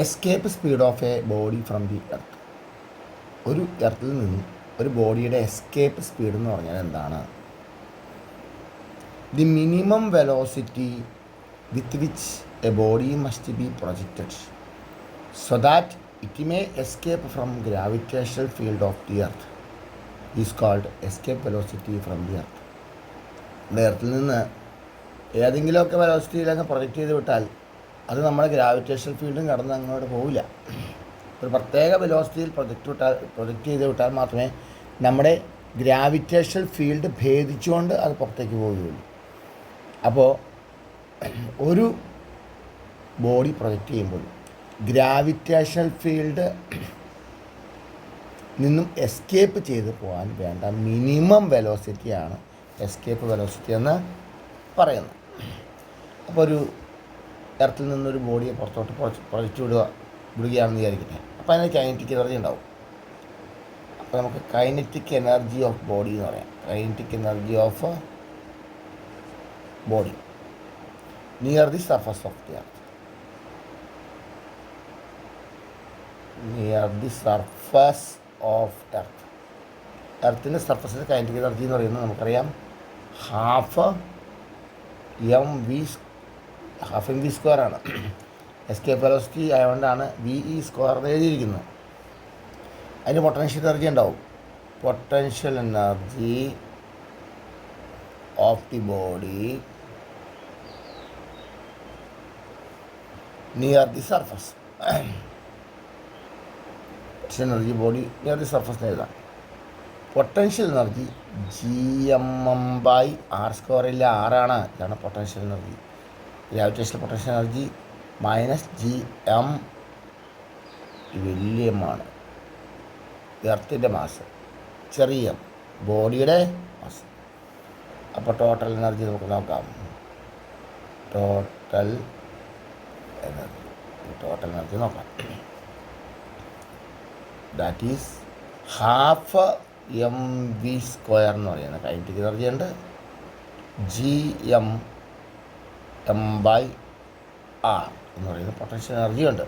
Escape speed of A body from the earth. ഒരു എർത്തിൽ നിന്നും ഒരു ബോഡിയുടെ എസ്കേപ്പ് സ്പീഡ് എന്ന് പറഞ്ഞാൽ എന്താണ്? The minimum velocity with which a body must be projected so that it may escape from gravitational field of the earth is called escape velocity from the earth. നമ്മുടെ എർത്തിൽ നിന്ന് ഏതെങ്കിലുമൊക്കെ വെലോസിറ്റിയിലങ്ങ് പ്രൊജക്റ്റ് ചെയ്ത് വിട്ടാൽ അത് നമ്മുടെ ഗ്രാവിറ്റേഷണൽ ഫീൽഡും കടന്ന് അങ്ങോട്ട് പോവില്ല. ഒരു പ്രത്യേക വെലോസിറ്റിയിൽ പ്രൊജക്റ്റ് ചെയ്ത് വിട്ടാൽ മാത്രമേ നമ്മുടെ ഗ്രാവിറ്റേഷണൽ ഫീൽഡ് ഭേദിച്ചുകൊണ്ട് അത് പുറത്തേക്ക് പോവുകയുള്ളൂ. അപ്പോൾ ഒരു ബോഡി പ്രൊജക്റ്റ് ചെയ്യുമ്പോൾ ഗ്രാവിറ്റേഷണൽ ഫീൽഡ് നിന്നും എസ്കേപ്പ് ചെയ്ത് പോകാൻ വേണ്ട മിനിമം വെലോസിറ്റിയാണ് എസ്കേപ്പ് വെലോസിറ്റി എന്ന് പറയുന്നത്. അപ്പോൾ ഒരു എർത്തിൽ നിന്നൊരു ബോഡിയെ പുറത്തോട്ട് പ്രൊജക്റ്റ് വിടുകയാണെന്ന് വിചാരിക്കട്ടെ. അപ്പോൾ അതിന് കൈനറ്റിക് എനർജി ഉണ്ടാവും. അപ്പോൾ നമുക്ക് കൈനറ്റിക് എനർജി ഓഫ് ബോഡി എന്ന് പറയാം. Kinetic energy of body near the surface of the earth. Near the surface of earth. എർത്തിൻ്റെ സർഫസിൽ കൈനറ്റിക് എനർജി എന്ന് പറയുന്നത് നമുക്കറിയാം ഹാഫ് എം വി സ്ക്വയർ ആണ്. എസ്കേപ്പ് വെലോസിറ്റി ആയതുകൊണ്ടാണ് VE സ്ക്വയർ എന്ന് എഴുതിയിരിക്കുന്നത്. അതിന് പൊട്ടൻഷ്യൽ എനർജി ഉണ്ടാവും. Potential energy of the body near the surface. Potential energy body near the surface എഴുതാം. Potential energy GMM/r². ആറാണ്. ഇതാണ് potential energy. Gravitational potential energy -GM വലിയ എം ആണ്. എർത്തിൻ്റെ മാസ്, ചെറിയ എം ബോഡിയുടെ മാസ്. അപ്പോൾ ടോട്ടൽ എനർജി നമുക്ക് നോക്കാം. ടോട്ടൽ എനർജി നോക്കാം. ദാറ്റ് ഈസ് ഹാഫ് MV² എന്ന് പറയുന്ന കൈനറ്റിക് എനർജി ഉണ്ട്. GMM/r എന്ന് പറയുന്ന പൊട്ടൻഷ്യൽ എനർജി ഉണ്ട്.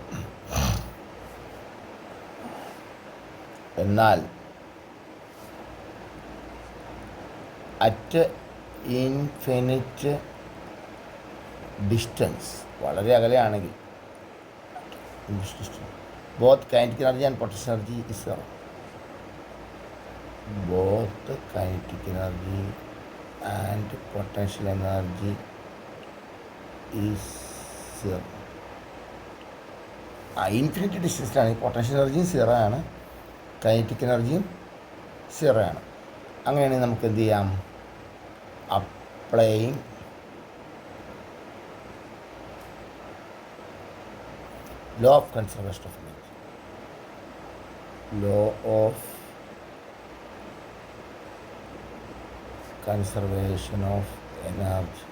എന്നാൽ അറ്റ് ഇൻഫിനിറ്റ് ഡിസ്റ്റൻസ്, വളരെ അകലെയാണെങ്കിൽ both kinetic energy and potential energy is zero. both kinetic energy and potential energy is zero. Infinite ഡിസ്റ്റൻസിലാണ് പൊട്ടൻഷ്യൽ എനർജിയും സീറോ ആണ്, കൈനറ്റിക് എനർജിയും സീറോ ആണ്. അങ്ങനെയാണെങ്കിൽ നമുക്ക് എന്ത് ചെയ്യാം? Applying law of conservation of energy. Law of conservation of energy.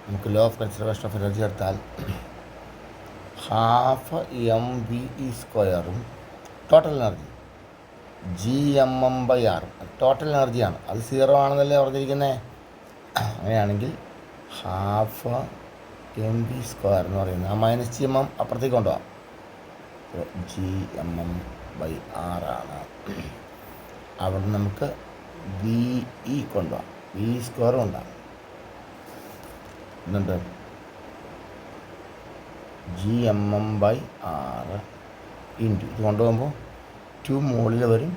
നമുക്ക് law of conservation of energy എടുത്താൽ half MVE² total energy GMM/r total എനർജിയാണ്. അത് സീറോ ആണെന്നല്ലേ പറഞ്ഞിരിക്കുന്നത്. അങ്ങനെയാണെങ്കിൽ ഹാഫ് MV² എന്ന് പറയുന്നത് ആ -GMM അപ്പുറത്തേക്ക് കൊണ്ടുപോകാം. അപ്പോൾ GMM/r ആണ്. അവിടെ നമുക്ക് VE കൊണ്ടുപോകാം. VE² കൊണ്ടാണ് എന്നുണ്ട് GMM/r ഇൻറ്റു ഇത് കൊണ്ടുപോകുമ്പോൾ 2 മുകളിൽ വരും,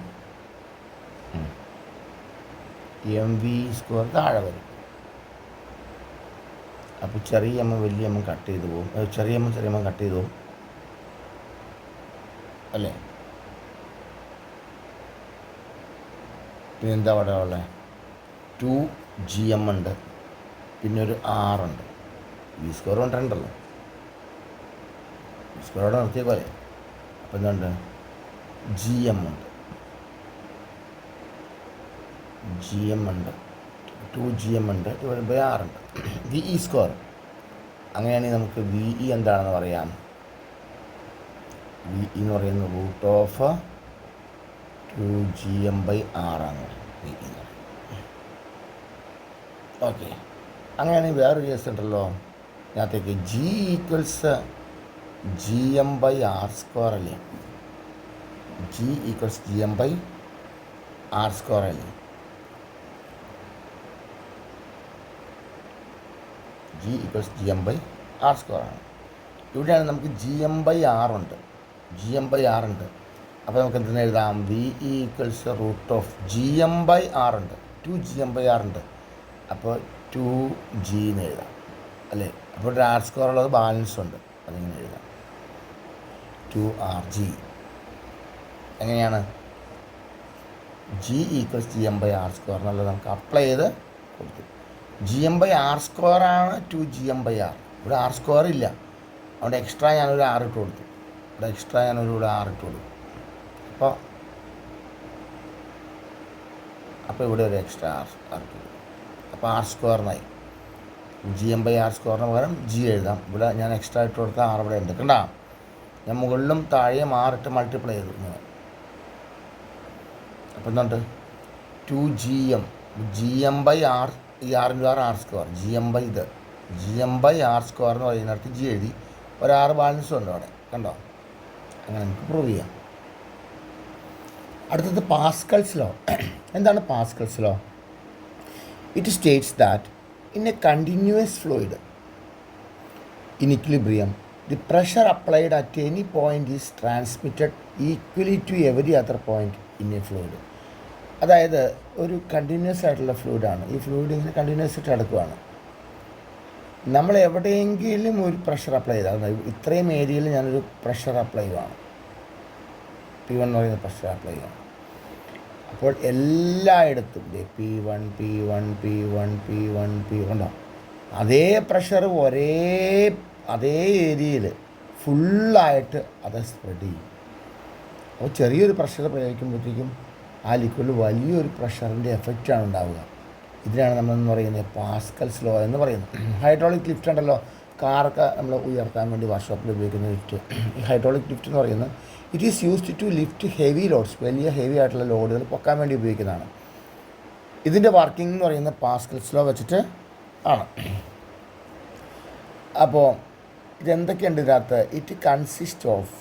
MV² താഴെ വരും. അപ്പോൾ ചെറിയ എം വലിയ എം കട്ട് ചെയ്ത് പോകും. ചെറിയ എം കട്ട് ചെയ്ത് പോകും അല്ലേ? പിന്നെ എന്താ അവിടെ ഉള്ളത്? 2GM ഉണ്ട്, പിന്നെ ഒരു R ഉണ്ട്. V² കൊണ്ടുണ്ടല്ലോ, V² നിർത്തിയ പോലെ. അപ്പം എന്തുണ്ട്? GM ഉണ്ട്, 2GM ഉണ്ട്, /r ഉണ്ട്, VE². അങ്ങനെയാണെങ്കിൽ നമുക്ക് VE എന്താണെന്ന് പറയാം. VE എന്ന് പറയുന്നത് √2GM/r ആണ് VE എന്ന് പറയുന്നത്. ഓക്കെ, അങ്ങനെയാണെങ്കിൽ വേറൊരു കേസ് ഉണ്ടല്ലോ. ഇതിനകത്തേക്ക് G = g M by R square അല്ലേ? G equals G M by R square അല്ലേ? G equals G M by R square ആണ്. ഇവിടെയാണ് നമുക്ക് ജി എം ബൈ ആറുണ്ട്. ജി എം ബൈ ആറുണ്ട്. അപ്പോൾ നമുക്ക് എന്തെന്ന് എഴുതാം? V equals root of g M by ആറുണ്ട്. 2 GM/R ഉണ്ട്. അപ്പോൾ 2G എന്ന് എഴുതാം അല്ലേ? അപ്പോൾ ഒരു ആർ സ്ക്വയർ ഉള്ളത് ബാലൻസ് ഉണ്ട്, അതിങ്ങനെ എഴുതാം 2RG. എങ്ങനെയാണ്? G equals G M by R square എന്നുള്ളത് നമുക്ക് അപ്ലൈ ചെയ്ത് കൊടുത്തു. G M by R square ആണ് 2GM/R. ഇവിടെ ആർ സ്ക്വയർ ഇല്ല, അവിടെ എക്സ്ട്രാ ഞാനൊരു ആർ ഇട്ട് കൊടുത്തു. ഇവിടെ ആർ ഇട്ട് കൊടുത്തു. അപ്പോൾ ഇവിടെ ഒരു എക്സ്ട്രാ ആർ ഇട്ട് കൊടുത്തു. അപ്പോൾ ആർ സ്ക്വയറിനായി ജി എം ബൈ ആർ സ്ക്വയറിന് പകരം ജി എഴുതാം. ഇവിടെ ഞാൻ എക്സ്ട്രാ ഇട്ട് കൊടുത്ത ആർ ഇവിടെ ഉണ്ട്. കണ്ടാ, ഞാൻ മുകളിലും താഴെയും ആറിട്ട് മൾട്ടിപ്ലൈ ചെയ്തു ഇങ്ങനെ. അപ്പോൾ എന്തുണ്ട്? 2GM G M by R, ഈ ആറിൻ്റെ R square, G M by R square എന്ന് പറയുന്നിടത്ത് ജി എഴുതി, ഒരു ആറ് ബാലൻസും ഉണ്ട് അവിടെ. കണ്ടോ? അങ്ങനെ നമുക്ക് പ്രൂവ് ചെയ്യാം. അടുത്തത് പാസ്കൽസ് ലോ. എന്താണ് Pascal's law? It states that in a continuous fluid in equilibrium the pressure applied at any point is transmitted equally to every other point in a fluid. അതായത് ഒരു കണ്ടിന്യൂസ് ആയിട്ടുള്ള ഫ്ലൂയിഡാണ്. ഈ fluid ഇങ്ങനെ continuous ആയിട്ട് കിടക്കുകയാണ്. നമ്മൾ എവിടെയെങ്കിലും ഒരു പ്രഷർ അപ്ലൈ ചെയ്താൽ, ഇത്രയും ഏരിയയിൽ ഞാനൊരു പ്രഷർ അപ്ലൈ ചെയ്യുകയാണ്, P1 എന്ന് പറയുന്ന പ്രഷർ അപ്ലൈ ചെയ്യുകയാണ്. അപ്പോൾ എല്ലായിടത്തും P1 ഉണ്ടോ, അതേ പ്രഷർ അതേ ഏരിയയിൽ ഫുള്ളായിട്ട് അത് സ്പ്രെഡ് ചെയ്യും. അപ്പോൾ ചെറിയൊരു പ്രഷർ പ്രയോഗിക്കുമ്പോഴത്തേക്കും ആ ലിക്വിഡിൽ വലിയൊരു പ്രഷറിൻ്റെ എഫക്റ്റാണ് ഉണ്ടാവുക. ഇതിനാണ് നമ്മളെന്ന് പറയുന്നത് പാസ്കൽസ് ലോ എന്ന് പറയുന്നത്. ഹൈഡ്രോളിക് ലിഫ്റ്റ് ഉണ്ടല്ലോ, കാറൊക്കെ നമ്മൾ ഉയർത്താൻ വേണ്ടി വർക്ക്ഷോപ്പിൽ ഉപയോഗിക്കുന്ന ലിഫ്റ്റ്. ഈ ഹൈഡ്രോളിക് ലിഫ്റ്റ് എന്ന് പറയുന്നത് it is used to lift heavy loads, വലിയ ഹെവി ആയിട്ടുള്ള ലോഡുകൾ പൊക്കാൻ വേണ്ടി ഉപയോഗിക്കുന്നതാണ്. ഇതിൻ്റെ വർക്കിംഗ് എന്ന് പറയുന്നത് പാസ്കൽസ് ലോ വെച്ചിട്ട് ആണ്. അപ്പോൾ ഇതെന്തൊക്കെയുണ്ട് ഇതിനകത്ത്? ഇറ്റ് കൺസിസ്റ്റ് ഓഫ്,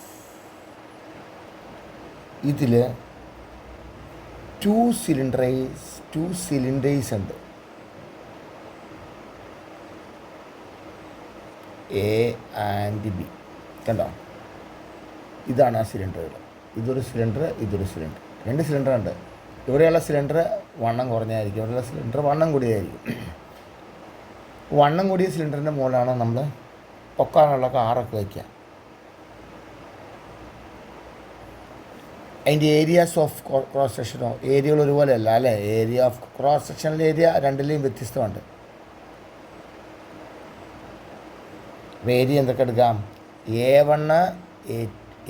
ഇതിൽ ടു സിലിണ്ടേഴ്സ് ഉണ്ട്. A and B. കണ്ടോ? ഇതാണ് ആ സിലിണ്ടറുകൾ. ഇതൊരു സിലിണ്ടർ, രണ്ട് സിലിണ്ടർ ഉണ്ട്. ഇവിടെയുള്ള സിലിണ്ടർ വണ്ണം കുറഞ്ഞായിരിക്കും, ഇവിടെയുള്ള സിലിണ്ടർ വണ്ണം കൂടിയായിരിക്കും. വണ്ണം കൂടിയ സിലിണ്ടറിൻ്റെ മുകളിലാണ് നമ്മൾ പൊക്കാനുള്ള കാറൊക്കെ വയ്ക്കുക. അതിൻ്റെ ഏരിയാസ് ഓഫ് ക്രോസ് സെക്ഷനോ ഏരിയകൾ ഒരുപോലെ അല്ല അല്ലേ? ഏരിയ ഓഫ് ക്രോസ് സെക്ഷനിലെ ഏരിയ രണ്ടിലെയും വ്യത്യസ്തമുണ്ട്. ഏരിയ എന്തൊക്കെ എടുക്കാം? A1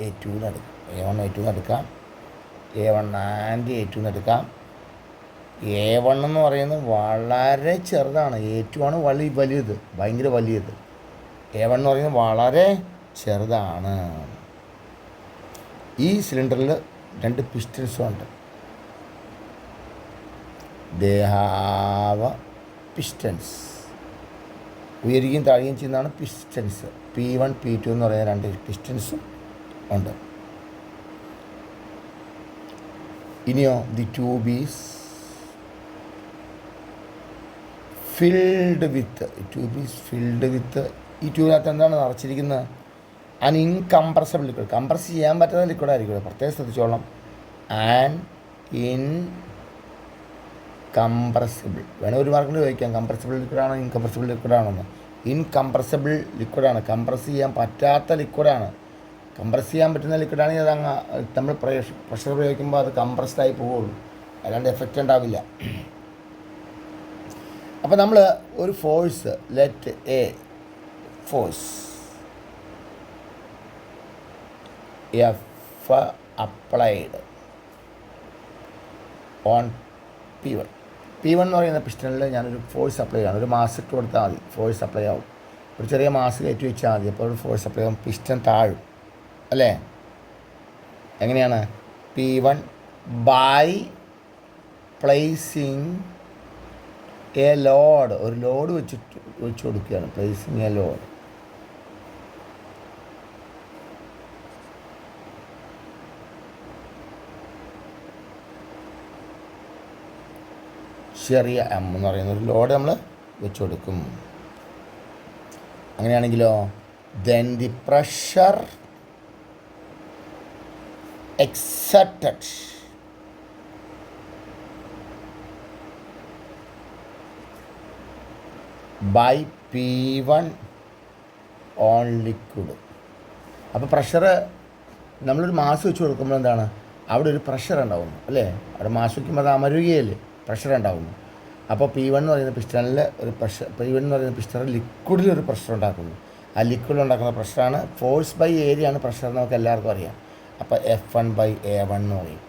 A2 എടുക്കാം, A1 എടുക്കാം, A1 ആൻഡ് A2 എടുക്കാം. A1 എന്ന് പറയുന്നത് വളരെ ചെറുതാണ്, A2 ആണ് വലിയത്, ഭയങ്കര വലിയത്. A1 എന്ന് പറയുന്നത് വളരെ ചെറുതാണ്. ഈ സിലിണ്ടറിൽ രണ്ട് പിസ്റ്റൻസും ഉണ്ട്. ദേ ഹാവ് പിസ്റ്റൻസ്, ഉയരുകയും താഴുകയും ചെയ്യുന്നതാണ് പിസ്റ്റൻസ്. P1 P2 എന്ന് പറയുന്ന രണ്ട് പിസ്റ്റൻസും ഉണ്ട്. ഇനിയോ the tube is filled with, ഈ ട്യൂബിനകത്ത് എന്താണ് നിറച്ചിരിക്കുന്നത്? ആൻ ഇൻകംപ്രസിബിൾ ലിക്വിഡ്, കംപ്രസ് ചെയ്യാൻ പറ്റുന്ന ലിക്വിഡായിരിക്കും, പ്രത്യേകം ശ്രദ്ധിച്ചോളാം. ആൻ ഇൻകംപ്രസിബിൾ, വേണേൽ ഒരു മാർക്കിന് ചോദിക്കാം, കംപ്രസിബിൾ ലിക്വിഡാണോ ഇൻകംപ്രസിബിൾ ലിക്വിഡാണോന്ന്. ഇൻകംപ്രസിബിൾ ലിക്വിഡാണ്, കംപ്രസ് ചെയ്യാൻ പറ്റാത്ത ലിക്വിഡാണ്. കംപ്രസ് ചെയ്യാൻ പറ്റുന്ന ലിക്വിഡാണെങ്കിൽ അത് നമ്മൾ പ്രഷർ പ്രയോഗിക്കുമ്പോൾ അത് കംപ്രസ്ഡായി പോവുള്ളൂ, അല്ലാണ്ട് എഫക്റ്റ് ഉണ്ടാവില്ല. അപ്പോൾ നമ്മൾ ഒരു force, let A force F applied on P1 എന്ന് പറയുന്ന പിസ്റ്റണിൽ ഞാനൊരു ഫോഴ്സ് അപ്ലൈ ചെയ്യണം. ഒരു മാസ് ഇട്ട് കൊടുത്താൽ മതി, ഫോഴ്സ് അപ്ലൈ ആവും. ഒരു ചെറിയ മാസ് കയറ്റി വെച്ചാൽ മതി, അപ്പോൾ ഒരു ഫോഴ്സ് അപ്ലൈ ആവും, പിസ്റ്റൺ താഴും അല്ലേ? എങ്ങനെയാണ്? P1 by placing a load, ഒരു ലോഡ് വെച്ച് കൊടുക്കുകയാണ്. പ്ലേസിങ് എ ലോഡ്, ചെറിയ എം എന്ന് പറയുന്ന ഒരു ലോഡ് നമ്മൾ വെച്ച് കൊടുക്കും. അങ്ങനെയാണെങ്കിലോ then the pressure exerted by P1 on liquid. അപ്പോൾ പ്രഷർ നമ്മളൊരു മാസ് വെച്ച് കൊടുക്കുമ്പോൾ എന്താണ്, അവിടെ ഒരു പ്രഷർ ഉണ്ടാവുന്നു അല്ലേ? അവിടെ മാസ് വയ്ക്കുമ്പോൾ അത് അമരുകയല്ലേ, പ്രഷർ ഉണ്ടാവുന്നു. അപ്പോൾ P1 എന്ന് പറയുന്ന പിസ്റ്റണിൽ ഒരു പ്രഷർ, P1 എന്ന് പറയുന്ന പിസ്റ്റണിൽ ലിക്വിഡിൽ ഒരു പ്രഷർ ഉണ്ടാക്കുന്നു. ആ ലിക്വിഡിൽ ഉണ്ടാക്കുന്ന പ്രഷറാണ് ഫോഴ്സ് ബൈ ഏരിയ ആണ് പ്രഷർ, നമുക്ക് എല്ലാവർക്കും അറിയാം. അപ്പോൾ F1/A1 എന്ന് പറയും.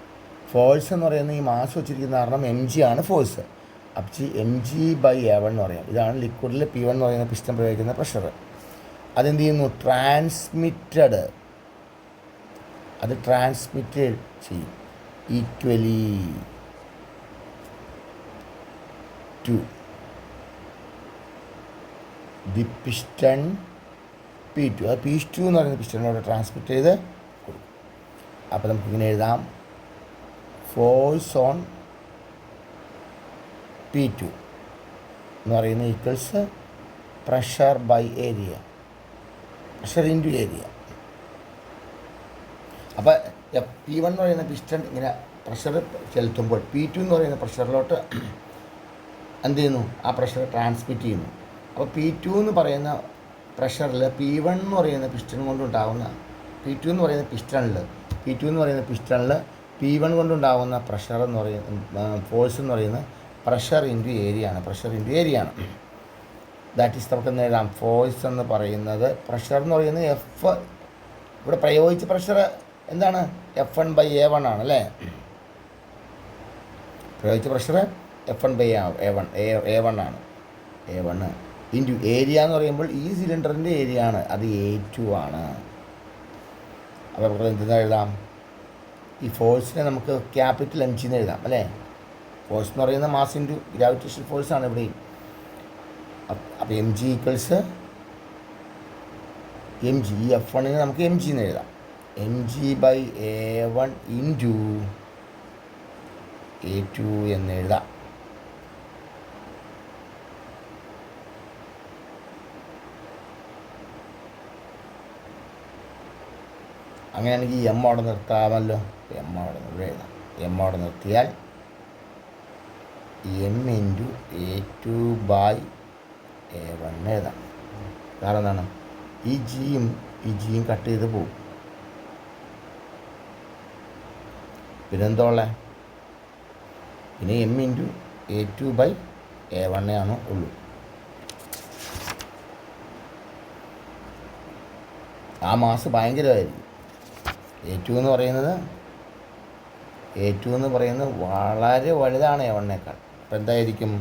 ഫോഴ്സ് എന്ന് പറയുന്നത് ഈ മാസ് വെച്ചിരിക്കുന്ന കാരണം mg ആണ് ഫോഴ്സ്. അപ്പോൾ mg/A1 എന്ന് പറയാം. ഇതാണ് ലിക്വിഡിൽ P1 എന്ന് പറയുന്ന പിസ്റ്റൺ പ്രയോഗിക്കുന്ന പ്രഷർ. അതെന്ത് ചെയ്യുന്നു, ട്രാൻസ്മിറ്റഡ്, അത് ട്രാൻസ്മിറ്റഡ് ചെയ്യും equally to the piston P2. അത് P2 എന്ന് പറയുന്ന പിസ്റ്റണിലൂടെ ട്രാൻസ്മിറ്റ് ചെയ്ത് കൊടുക്കും. അപ്പോൾ നമുക്കിങ്ങനെ എഴുതാം, ഫോഴ്സ് ഓൺ P2 എന്ന് പറയുന്നത് equals pressure by area, pressure into area. അപ്പോൾ P1 എന്ന് പറയുന്ന പിസ്റ്റൺ ഇങ്ങനെ പ്രഷർ ചെലുത്തുമ്പോൾ P2 എന്ന് പറയുന്ന പ്രഷറിലോട്ട് എന്ത് ചെയ്യുന്നു, ആ പ്രഷർ ട്രാൻസ്മിറ്റ് ചെയ്യുന്നു. അപ്പോൾ P2 എന്ന് പറയുന്ന പ്രഷറിൽ P1 എന്ന് പറയുന്ന പിസ്റ്റൺ കൊണ്ടുണ്ടാകുന്ന P2 എന്ന് പറയുന്ന പിസ്റ്റണിൽ P1 കൊണ്ടുണ്ടാകുന്ന പ്രഷർ എന്ന് പറയുന്ന ഫോഴ്സ് എന്ന് പറയുന്നത് പ്രഷർ ഇൻറ്റു ഏരിയ ആണ്. ദാറ്റ് ഈസ് നമുക്ക് എന്ത് എഴുതാം, ഫോഴ്സ് എന്ന് പറയുന്നത് പ്രഷർ എന്ന് പറയുന്നത് എഫ്, ഇവിടെ പ്രയോഗിച്ച പ്രഷർ എന്താണ്, F1/A1 ആണ് അല്ലേ? പ്രയോഗിച്ച പ്രഷർ F1/A1 ആണ്. A1 ഇൻറ്റു ഏരിയ എന്ന് പറയുമ്പോൾ ഈ സിലിണ്ടറിൻ്റെ ഏരിയ ആണ്, അത് A2 ആണ്. അപ്പോൾ നമുക്ക് എന്തെന്ന് എഴുതാം, ഈ ഫോഴ്സിനെ നമുക്ക് ക്യാപിറ്റൽ MG എന്ന് എഴുതാം അല്ലേ? ഫോഴ്സ് എന്ന് പറയുന്ന മാസ് ഇൻറ്റു ഗ്രാവിറ്റേഷൻ ഫോഴ്സാണ് ഇവിടെയും. അപ്പോൾ MG ഈക്വൽസ് MG, ഈ F1നെ നമുക്ക് MG എന്ന് എഴുതാം. mg/A1 ഇൻറ്റു A2 എന്ന് എഴുതാം. അങ്ങനെയാണെങ്കിൽ എം അവിടെ നിർത്താമല്ലോ. എം അവിടെ എഴുതാം. എം അവിടെ നിർത്തിയാൽ M ഇൻറ്റു A2/A1 എഴുതാം. കാരണം എന്താണ്, ഈ ജിയും കട്ട് ചെയ്ത് പോകും. പിന്നെന്തോളെ, പിന്നെ M ഇൻറ്റു A2/A1 ആണ് ഉള്ളൂ. ആ മാസ് ഭയങ്കരമായിരിക്കും. A2 എന്ന് പറയുന്നത് വളരെ വലുതാണ് A1നേക്കാൾ. അപ്പോൾ എന്തായിരിക്കും,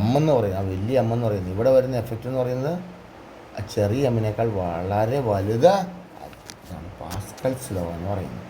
M എന്ന് പറയുന്നത്, ആ വലിയ M എന്ന് പറയുന്നത്, ഇവിടെ വരുന്ന എഫക്റ്റ് എന്ന് പറയുന്നത് ആ ചെറിയ എമ്മിനേക്കാൾ വളരെ വലുതാണ്. പാസ്കൽസ് ലോ എന്ന് പറയുന്നത്.